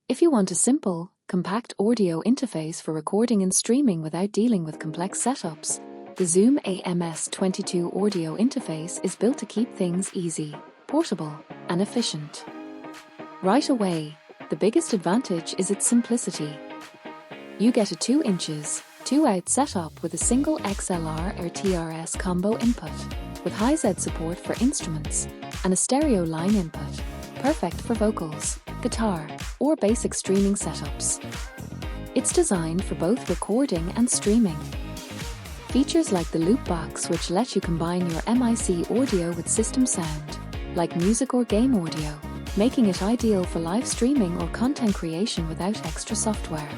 If you want a simple, compact audio interface for recording and streaming without dealing with complex setups, the Zoom AMS22 audio interface is built to keep things easy, portable, and efficient. Right away, the biggest advantage is its simplicity. You get a 2 inches, 2-out setup with a single XLR or TRS combo input, with high-Z support for instruments, and a stereo line input, perfect for vocals, guitar, or basic streaming setups. It's designed for both recording and streaming. Features like the loop box, which let you combine your MIC audio with system sound, like music or game audio, making it ideal for live streaming or content creation without extra software.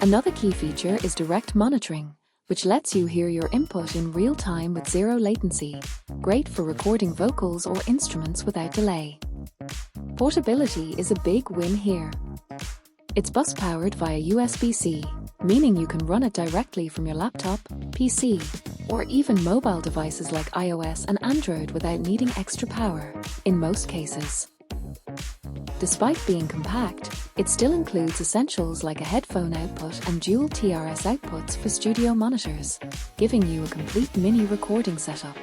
Another key feature is direct monitoring, which lets you hear your input in real time with zero latency, great for recording vocals or instruments without delay. Portability is a big win here. It's bus-powered via USB-C, meaning you can run it directly from your laptop, PC, or even mobile devices like iOS and Android without needing extra power, in most cases. Despite being compact, it still includes essentials like a headphone output and dual TRS outputs for studio monitors, giving you a complete mini recording setup.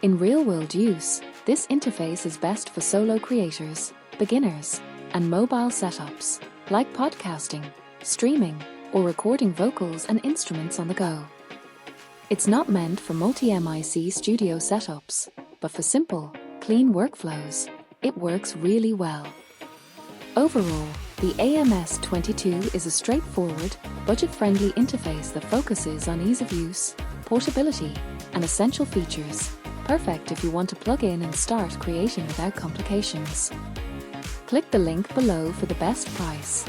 In real-world use, this interface is best for solo creators, beginners, and mobile setups, like podcasting, streaming, or recording vocals and instruments on the go. It's not meant for multi-MIC studio setups, but for simple, clean workflows, it works really well. Overall, the AMS22 is a straightforward, budget-friendly interface that focuses on ease of use, portability, and essential features, perfect if you want to plug in and start creating without complications. Click the link below for the best price.